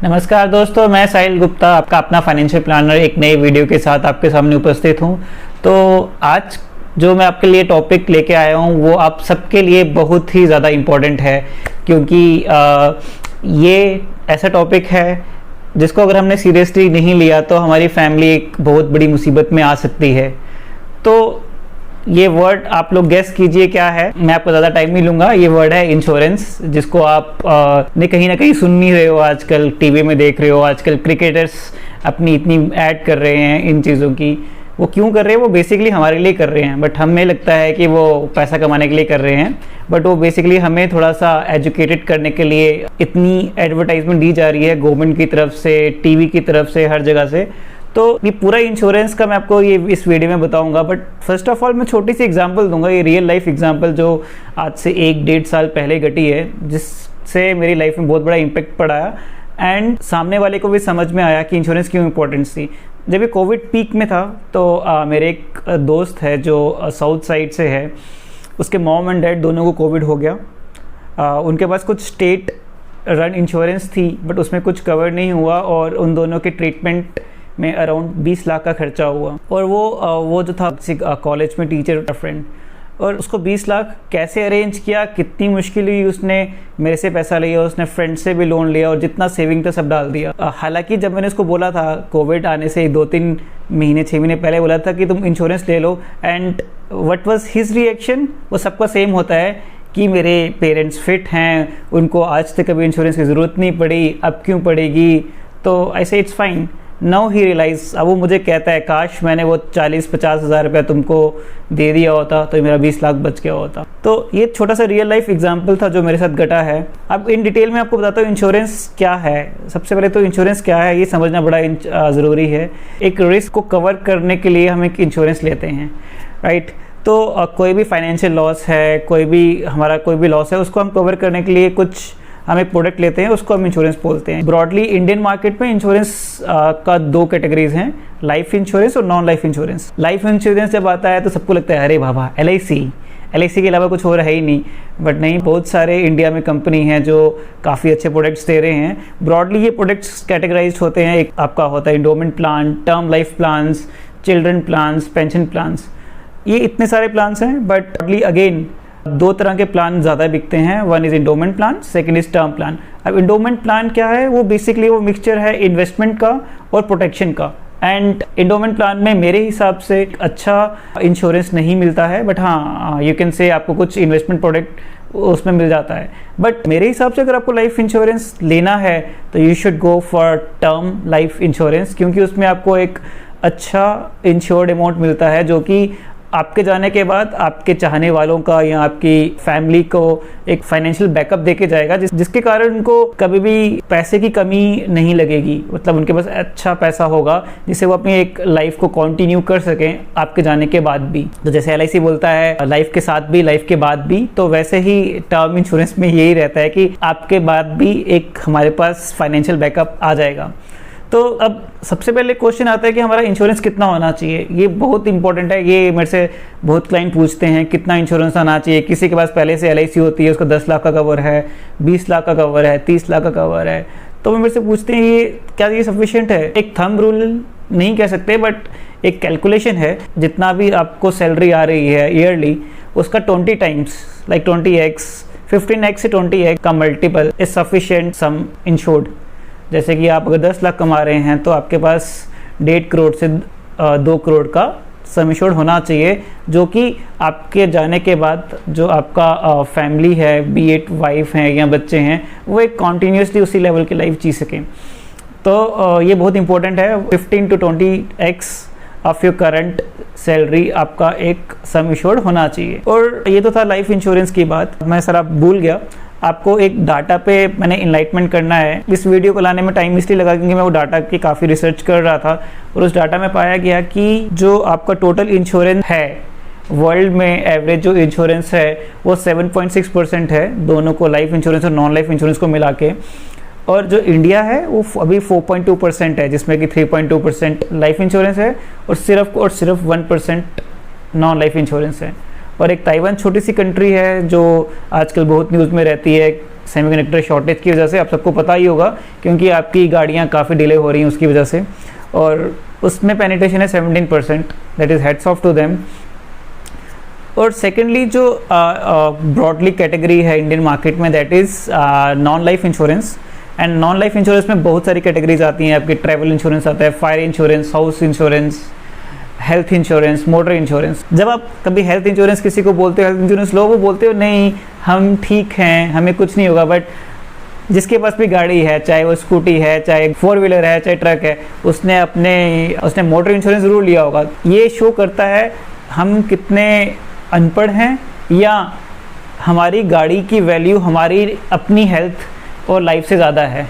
नमस्कार दोस्तों, मैं साहिल गुप्ता आपका अपना फाइनेंशियल प्लानर एक नए वीडियो के साथ आपके सामने उपस्थित हूं। तो आज जो मैं आपके लिए टॉपिक लेके आया हूं वो आप सबके लिए बहुत ही ज़्यादा इम्पोर्टेंट है, क्योंकि ये ऐसा टॉपिक है जिसको अगर हमने सीरियसली नहीं लिया तो हमारी फैमिली एक बहुत बड़ी मुसीबत में आ सकती है। तो ये वर्ड आप लोग गेस कीजिए क्या है। मैं आपको ज़्यादा टाइम नहीं लूँगा। ये वर्ड है इंश्योरेंस, जिसको आप ने कहीं ना कहीं सुन नहीं रहे हो, आजकल टीवी में देख रहे हो। आजकल क्रिकेटर्स अपनी इतनी ऐड कर रहे हैं इन चीज़ों की। वो क्यों कर रहे हैं? वो बेसिकली हमारे लिए कर रहे हैं, बट हमें लगता है कि वो पैसा कमाने के लिए कर रहे हैं, बट वो बेसिकली हमें थोड़ा सा एजुकेटेड करने के लिए इतनी एडवर्टाइजमेंट दी जा रही है गवर्नमेंट की तरफ से, टीवी की तरफ से, हर जगह से। तो ये पूरा इंश्योरेंस का मैं आपको ये इस वीडियो में बताऊंगा, बट फर्स्ट ऑफ ऑल मैं छोटी सी एग्जांपल दूंगा। ये रियल लाइफ एग्जांपल जो आज से 1-1.5 साल पहले घटी है, जिससे मेरी लाइफ में बहुत बड़ा इम्पेक्ट पड़ा है एंड सामने वाले को भी समझ में आया कि इंश्योरेंस क्यों इम्पोर्टेंस थी। जब ये कोविड पीक में था तो मेरे एक दोस्त है जो साउथ साइड से है, उसके मॉम एंड डैड दोनों को कोविड हो गया। उनके पास कुछ स्टेट रन इंश्योरेंस थी, बट उसमें कुछ कवर नहीं हुआ और उन दोनों के ट्रीटमेंट में अराउंड 20 लाख का खर्चा हुआ। और वो जो था कॉलेज में टीचर फ्रेंड, और उसको 20 लाख कैसे अरेंज किया, कितनी मुश्किल हुई। उसने मेरे से पैसा लिया, उसने फ्रेंड से भी लोन लिया और जितना सेविंग था सब डाल दिया। हालांकि जब मैंने उसको बोला था कोविड आने से 2-3 महीने 6 महीने पहले बोला था कि तुम इंश्योरेंस ले लो, and what was his reaction? वो सबका सेम होता है कि मेरे पेरेंट्स फिट हैं, उनको आज तक कभी इंश्योरेंस की ज़रूरत नहीं पड़ी, अब क्यों पड़ेगी। तो ऐसे इट्स फाइन। नाउ ही रियलाइज, अब वो मुझे कहता है काश मैंने वो 40-50 हज़ार रुपया तुमको दे दिया होता तो मेरा 20 लाख बच गया होता। तो ये छोटा सा रियल लाइफ एग्जांपल था जो मेरे साथ घटा है। अब इन डिटेल में आपको बताता हूँ इंश्योरेंस क्या है। सबसे पहले तो इंश्योरेंस क्या है ये समझना बड़ा ज़रूरी है। एक रिस्क को कवर करने के लिए हम एक इंश्योरेंस लेते हैं, राइट। तो कोई भी फाइनेंशियल लॉस है, कोई भी लॉस है, उसको हम कवर करने के लिए हम एक प्रोडक्ट लेते हैं, उसको हम इंश्योरेंस बोलते हैं। ब्रॉडली इंडियन मार्केट में इंश्योरेंस का 2 कैटेगरीज हैं, लाइफ इंश्योरेंस और non life insurance. Life insurance जब आता है तो सबको लगता है अरे बाबा LIC के अलावा कुछ हो रहा है ही नहीं, बट नहीं, बहुत सारे इंडिया में कंपनी हैं जो काफ़ी अच्छे प्रोडक्ट्स दे रहे हैं। ब्रॉडली ये प्रोडक्ट्स कैटेगराइज होते हैं। एक आपका होता है endowment plan, term life plans, children plans, pension plans. ये इतने सारे प्लान्स हैं, बट अगेन 2 तरह के प्लान ज़्यादा बिकते हैं। One is endowment plan, second is term plan. अब इंडोमेंट प्लान क्या है? वो बेसिकली वो मिक्सचर है इन्वेस्टमेंट का और प्रोटेक्शन का। एंड इंडोमेंट प्लान में मेरे हिसाब से अच्छा इंश्योरेंस नहीं मिलता है, बट हाँ, यू कैन से आपको कुछ इन्वेस्टमेंट प्रोडक्ट उसमें मिल जाता है। बट मेरे हिसाब से अगर आपको लाइफ इंश्योरेंस लेना है तो you should go for term life insurance, क्योंकि उसमें आपको एक अच्छा इंश्योर्ड अमाउंट मिलता है जो कि आपके जाने के बाद आपके चाहने वालों का या आपकी फैमिली को एक फाइनेंशियल बैकअप देके जाएगा, जिसके कारण उनको कभी भी पैसे की कमी नहीं लगेगी। मतलब उनके पास अच्छा पैसा होगा जिससे वो अपनी एक लाइफ को कंटिन्यू कर सकें आपके जाने के बाद भी। तो जैसे LIC बोलता है लाइफ के साथ भी, लाइफ के बाद भी, तो वैसे ही टर्म इंश्योरेंस में यही रहता है कि आपके बाद भी एक हमारे पास फाइनेंशियल बैकअप आ जाएगा। तो अब सबसे पहले क्वेश्चन आता है कि हमारा इंश्योरेंस कितना होना चाहिए। ये बहुत इंपॉर्टेंट है। ये मेरे से बहुत क्लाइंट पूछते हैं कितना इंश्योरेंस आना चाहिए। किसी के पास पहले से LIC होती है, उसका 10 लाख का कवर है, 20 लाख का कवर है, 30 लाख का कवर है, तो वो मेरे से पूछते हैं ये सफिशिएंट है? एक थंब रूल नहीं कह सकते, बट एक कैलकुलेशन है। जितना भी आपको सैलरी आ रही है ईयरली, उसका 20 टाइम्स, लाइक 20x, 15x से 20x का multiple is sufficient some insured. जैसे कि आप अगर 10 लाख कमा रहे हैं तो आपके पास 1.5 करोड़ से 2 करोड़ का सम इंश्योर्ड होना चाहिए, जो कि आपके जाने के बाद जो आपका फैमिली है, बी इट वाइफ है या बच्चे हैं, वो एक कॉन्टीन्यूसली उसी लेवल की लाइफ जी सकें। तो ये बहुत इंपॉर्टेंट है। 15 to 20x of your current salary आपका एक सम इंश्योर्ड होना चाहिए। और ये तो था लाइफ इंश्योरेंस की बात। मैं सर आप भूल गया, आपको एक डाटा पे मैंने इनलाइटमेंट करना है। इस वीडियो को लाने में टाइम इसलिए लगा क्योंकि मैं वो डाटा की काफ़ी रिसर्च कर रहा था, और उस डाटा में पाया गया कि जो आपका टोटल इंश्योरेंस है वर्ल्ड में, एवरेज जो इंश्योरेंस है वो 7.6% है, दोनों को, लाइफ इंश्योरेंस और नॉन लाइफ इंश्योरेंस को मिला के। और जो इंडिया है वो अभी 4.2% है, जिसमें कि 3.2% लाइफ इंश्योरेंस है और सिर्फ 1% नॉन लाइफ इंश्योरेंस है। और एक ताइवान छोटी सी कंट्री है जो आजकल बहुत न्यूज़ में रहती है, सेमीकंडक्टर शॉर्टेज की वजह से, आप सबको पता ही होगा क्योंकि आपकी गाड़ियाँ काफ़ी डिले हो रही हैं उसकी वजह से, और उसमें पेनिट्रेशन है 17%, that is heads of to them. और सेकेंडली जो ब्रॉडली कैटेगरी है इंडियन मार्केट में, that is non life insurance. And non life insurance में बहुत सारी कैटेगरीज आती हैं, आपकी ट्रैवल इंश्योरेंस आता है, fire insurance, house insurance, health insurance, motor insurance. जब आप कभी हेल्थ इंश्योरेंस किसी को बोलते हो हेल्थ इंश्योरेंस लो, वो बोलते हो नहीं हम ठीक हैं, हमें कुछ नहीं होगा। बट जिसके पास भी गाड़ी है, चाहे वो स्कूटी है, चाहे 4 व्हीलर है, चाहे ट्रक है, उसने मोटर इंश्योरेंस ज़रूर लिया होगा। ये शो करता है हम कितने अनपढ़ हैं या हमारी गाड़ी की वैल्यू हमारी अपनी हेल्थ और लाइफ से ज़्यादा है।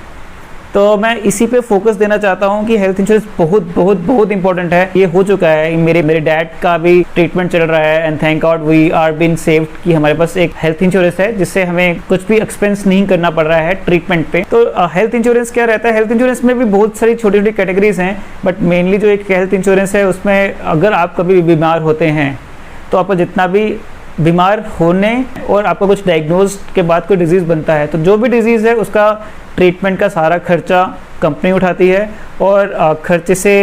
तो मैं इसी पे फोकस देना चाहता हूँ कि हेल्थ इंश्योरेंस बहुत बहुत बहुत इंपॉर्टेंट है। ये हो चुका है, मेरे डैड का भी ट्रीटमेंट चल रहा है and thank God we are been saved कि हमारे पास एक हेल्थ इंश्योरेंस है जिससे हमें कुछ भी एक्सपेंस नहीं करना पड़ रहा है ट्रीटमेंट पे। तो हेल्थ इंश्योरेंस क्या रहता है, हेल्थ इंश्योरेंस में भी बहुत सारी छोटी छोटी कैटेगरीज हैं, बट मेनली जो एक हेल्थ इंश्योरेंस है उसमें अगर आप कभी बीमार होते हैं तो आपको जितना भी बीमार होने और आपका कुछ डायग्नोज के बाद कोई डिजीज़ बनता है तो जो भी डिजीज़ है उसका ट्रीटमेंट का सारा खर्चा कंपनी उठाती है। और खर्चे से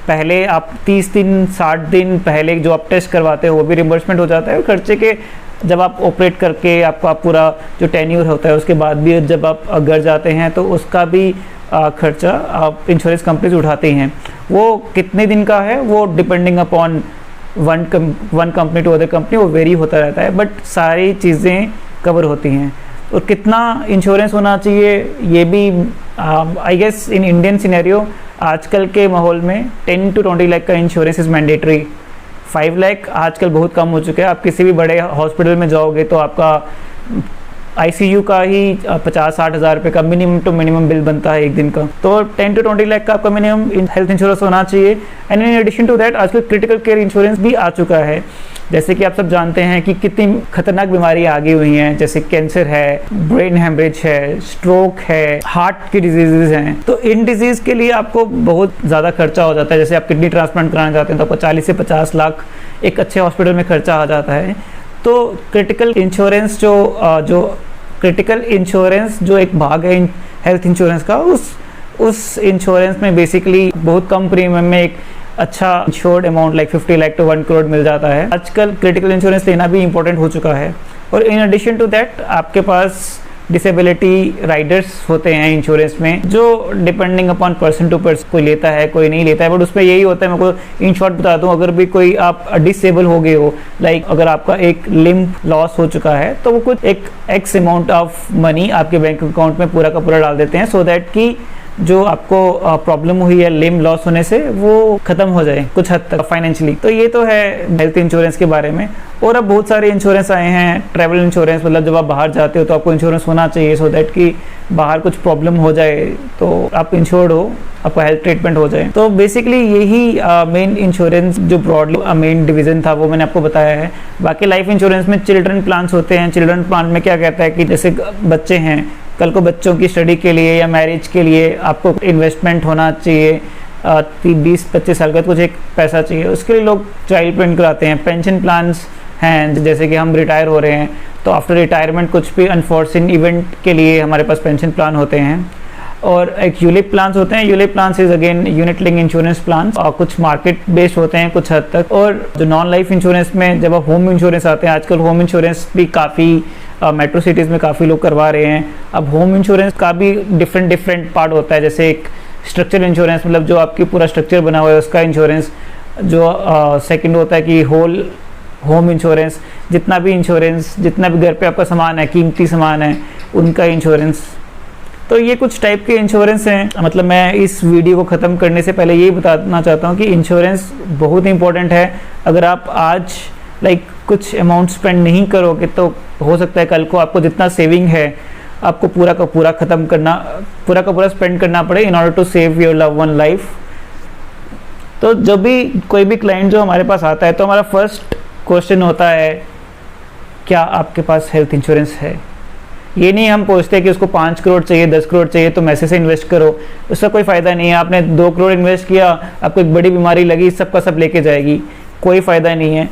पहले आप 30 दिन 60 दिन पहले जो आप टेस्ट करवाते हो वो भी रिम्बर्समेंट हो जाता है, और खर्चे के जब आप ऑपरेट करके आपका पूरा जो टेन्योर होता है उसके बाद भी जब आप घर जाते हैं तो उसका भी खर्चा आप इंश्योरेंस कंपनीज उठाती हैं। वो कितने दिन का है वो depending upon one company to other company वो वेरी होता रहता है, बट सारी चीज़ें कवर होती हैं। और कितना इंश्योरेंस होना चाहिए ये भी I guess in Indian scenario आजकल के माहौल में 10 to 20 लाख का इंश्योरेंस इज़ मैंडेटरी। 5 लाख आजकल बहुत कम हो चुके हैं। आप किसी भी बड़े हॉस्पिटल में जाओगे तो आपका ICU का ही 50-60 हज़ार रुपये का मिनिमम टू मिनिमम बिल बनता है एक दिन का। तो 10 to 20 लाख का आपका मिनिमम हेल्थ इंश्योरेंस होना चाहिए। And in addition to that आजकल क्रिटिकल केयर इंश्योरेंस भी आ चुका है। जैसे कि आप सब जानते हैं कि कितनी खतरनाक बीमारियां आ गई हुई हैं, जैसे कैंसर है, ब्रेन हेमरेज है, स्ट्रोक है, हार्ट की डिजीज़ हैं। तो इन डिजीज़ के लिए आपको बहुत ज़्यादा खर्चा हो जाता है। जैसे आप किडनी ट्रांसप्लांट कराना चाहते हैं तो आपको 40 से 50 लाख एक अच्छे हॉस्पिटल में खर्चा आ जाता है। तो क्रिटिकल इंश्योरेंस जो क्रिटिकल इंश्योरेंस जो एक भाग है हेल्थ इंश्योरेंस का, उस इंश्योरेंस में बेसिकली बहुत कम प्रीमियम में एक अच्छा insured amount like 50 lakh to 1 crore मिल जाता है। आजकल क्रिटिकल इंश्योरेंस लेना भी इंपॉर्टेंट हो चुका है। और इन एडिशन टू दैट आपके पास डिसेबिलिटी राइडर्स होते हैं इंश्योरेंस में, जो depending upon person to person, कोई लेता है कोई नहीं लेता है। बट उसमें यही होता है, मैं को इन शॉर्ट बता दूं, अगर भी कोई आप डिसेबल हो गए हो, लाइक अगर आपका एक लिम्ब लॉस हो चुका है तो वो कुछ एक एक्स अमाउंट ऑफ मनी आपके बैंक अकाउंट में पूरा का पूरा डाल देते हैं, सो दैट कि जो आपको प्रॉब्लम हुई है लिम्ब लॉस होने से वो खत्म हो जाए कुछ हद तक फाइनेंशियली। तो ये तो है हेल्थ इंश्योरेंस के बारे में। और अब बहुत सारे इंश्योरेंस आए हैं। ट्रैवल इंश्योरेंस, मतलब जब आप बाहर जाते हो तो आपको इंश्योरेंस होना चाहिए, सो दैट कि बाहर कुछ प्रॉब्लम हो जाए तो आप इंश्योर्ड हो, आपका हेल्थ ट्रीटमेंट हो जाए। तो बेसिकली यही मेन इंश्योरेंस जो ब्रॉडली मेन डिवीजन था वो मैंने आपको बताया है। बाकी लाइफ इंश्योरेंस में चिल्ड्रन प्लान्स होते हैं। चिल्ड्रन प्लान में क्या कहता है कि जैसे बच्चे हैं, कल को बच्चों की स्टडी के लिए या मैरिज के लिए आपको इन्वेस्टमेंट होना चाहिए, 20-25 साल का कुछ एक पैसा चाहिए, उसके लिए लोग चाइल्ड प्लान कराते हैं। पेंशन प्लान्स हैं, जैसे कि हम रिटायर हो रहे हैं तो आफ्टर रिटायरमेंट कुछ भी अनफॉर्चुन इवेंट के लिए हमारे पास पेंशन प्लान होते हैं। और एक यूलिप प्लान्स होते हैं। ULIP plans is again unit link insurance plan, और कुछ मार्केट बेस्ड होते हैं कुछ हद तक। और जो नॉन लाइफ इंश्योरेंस में जब आप होम इंश्योरेंस आते हैं, आजकल होम इंश्योरेंस भी काफ़ी मेट्रो सिटीज़ में काफ़ी लोग करवा रहे हैं। अब होम इंश्योरेंस का भी डिफरेंट पार्ट होता है, जैसे एक स्ट्रक्चर इंश्योरेंस, मतलब जो आपकी पूरा स्ट्रक्चर बना हुआ है उसका इंश्योरेंस। जो सेकंड होता है कि होल होम इंश्योरेंस, जितना भी घर पे आपका सामान है, कीमती सामान है, उनका इंश्योरेंस। तो ये कुछ टाइप के इंश्योरेंस हैं। मतलब मैं इस वीडियो को ख़त्म करने से पहले यही बताना चाहता हूँ कि इंश्योरेंस बहुत इंपॉर्टेंट है। अगर आप आज कुछ अमाउंट स्पेंड नहीं करोगे तो हो सकता है कल को आपको जितना सेविंग है आपको पूरा का पूरा स्पेंड करना पड़े in order to save your love one life. तो जब भी कोई भी क्लाइंट जो हमारे पास आता है तो हमारा फर्स्ट क्वेश्चन होता है, क्या आपके पास हेल्थ इंश्योरेंस है? ये नहीं हम पूछते कि उसको 5 करोड़ चाहिए, 10 करोड़ चाहिए तो मैसे से इन्वेस्ट करो, उसका कोई फ़ायदा नहीं है। आपने 2 करोड़ इन्वेस्ट किया, आपको एक बड़ी बीमारी लगी, सबका सब लेके जाएगी, कोई फ़ायदा नहीं है।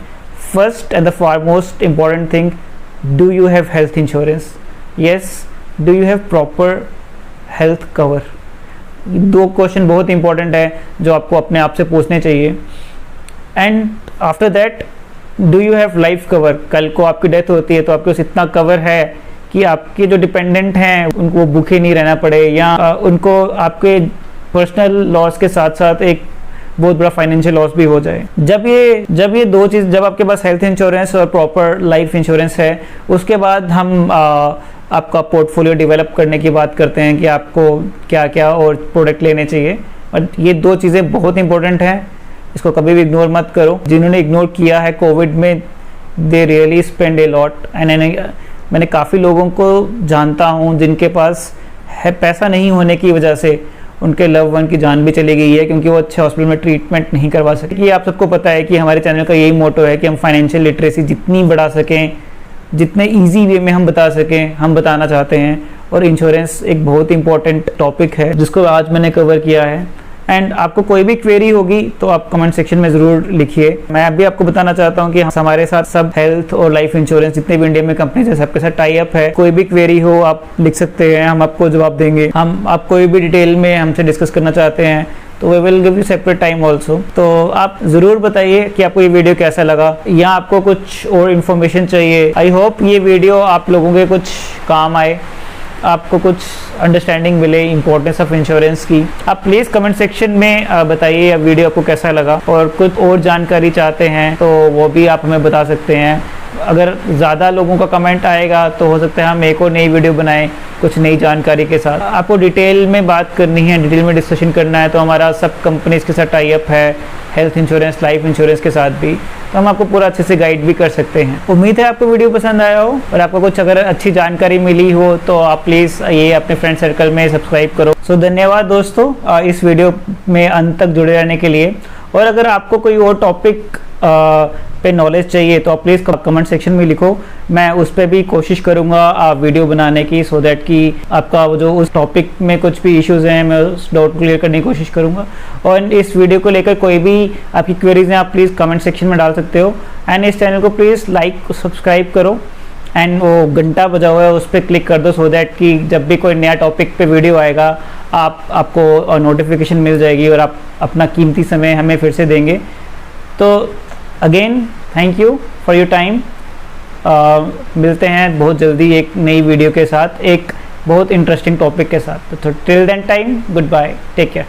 First and the foremost important thing, do you have health insurance? Yes, do you have proper health cover. दो क्वेश्चन बहुत इंपॉर्टेंट है जो आपको अपने आप से पूछने चाहिए। And after that, do you have life cover. कल को आपकी डेथ होती है तो आपके पास इतना कवर है कि आपके जो डिपेंडेंट हैं उनको भूखे नहीं रहना पड़े, या उनको आपके पर्सनल लॉस के साथ साथ एक बहुत बड़ा फाइनेंशियल लॉस भी हो जाए। जब ये दो चीज़, जब आपके पास हेल्थ इंश्योरेंस और प्रॉपर लाइफ इंश्योरेंस है, उसके बाद हम आपका पोर्टफोलियो डेवलप करने की बात करते हैं कि आपको क्या क्या और प्रोडक्ट लेने चाहिए। और ये दो चीज़ें बहुत इंपॉर्टेंट हैं, इसको कभी भी इग्नोर मत करो। जिन्होंने इग्नोर किया है कोविड में, they really spend a lot. And मैंने काफ़ी लोगों को जानता हूँ जिनके पास है पैसा नहीं होने की वजह से उनके लव वन की जान भी चली गई है, क्योंकि वो अच्छे हॉस्पिटल में ट्रीटमेंट नहीं करवा सके। ये आप सबको पता है कि हमारे चैनल का यही मोटो है कि हम फाइनेंशियल लिटरेसी जितनी बढ़ा सकें, जितने इजी वे में हम बता सकें, हम बताना चाहते हैं। और इंश्योरेंस एक बहुत इंपॉर्टेंट टॉपिक है जिसको आज मैंने कवर किया है। एंड आपको कोई भी क्वेरी होगी तो आप कमेंट सेक्शन में ज़रूर लिखिए। मैं अभी आपको बताना चाहता हूँ कि हमारे साथ सब हेल्थ और लाइफ इंश्योरेंस जितने भी इंडिया में कंपनीज है सबके साथ टाई अप है। कोई भी क्वेरी हो आप लिख सकते हैं, हम आपको जवाब देंगे। हम आप कोई भी डिटेल में हमसे डिस्कस करना चाहते हैं तो we will give you separate time also. तो आप ज़रूर बताइए कि आपको ये वीडियो कैसा लगा, या आपको कुछ और इन्फॉर्मेशन चाहिए। आई होप ये वीडियो आप लोगों के कुछ काम आए, आपको कुछ अंडरस्टैंडिंग मिले इंपॉर्टेंस ऑफ इंश्योरेंस की। आप प्लीज़ कमेंट सेक्शन में बताइए वीडियो आपको कैसा लगा, और कुछ और जानकारी चाहते हैं तो वो भी आप हमें बता सकते हैं। अगर ज़्यादा लोगों का कमेंट आएगा तो हो सकता है हम एक और नई वीडियो बनाएं कुछ नई जानकारी के साथ। आपको डिटेल में बात करनी है, डिटेल में डिस्कशन करना है, तो हमारा सब कंपनीज के साथ टाई अप है, हेल्थ इंश्योरेंस, लाइफ इंश्योरेंस के साथ भी, तो हम आपको पूरा अच्छे से गाइड भी कर सकते हैं। उम्मीद है आपको वीडियो पसंद आया हो, और आपको कुछ अगर अच्छी जानकारी मिली हो तो आप प्लीज़ ये अपने फ्रेंड सर्कल में सब्सक्राइब करो। सो धन्यवाद दोस्तों इस वीडियो में अंत तक जुड़े रहने के लिए। और अगर आपको कोई और टॉपिक पे नॉलेज चाहिए तो आप प्लीज़ कमेंट सेक्शन में लिखो, मैं उस पर भी कोशिश करूँगा वीडियो बनाने की, सो दैट कि आपका जो उस टॉपिक में कुछ भी इश्यूज़ हैं मैं उस डाउट क्लियर करने की कोशिश करूँगा। और इस वीडियो को लेकर कोई भी आपकी क्वेरीज हैं आप प्लीज़ कमेंट सेक्शन में डाल सकते हो। एंड इस चैनल को प्लीज़ लाइक सब्सक्राइब करो, एंड वो घंटा बजा हुआ है उस पर क्लिक कर दो, सो दैट कि जब भी कोई नया टॉपिक पे वीडियो आएगा आपको नोटिफिकेशन मिल जाएगी और आप अपना कीमती समय हमें फिर से देंगे। तो again thank you for your time. मिलते हैं बहुत जल्दी एक नई वीडियो के साथ, एक बहुत इंटरेस्टिंग टॉपिक के साथ। तो till then time, goodbye, take care.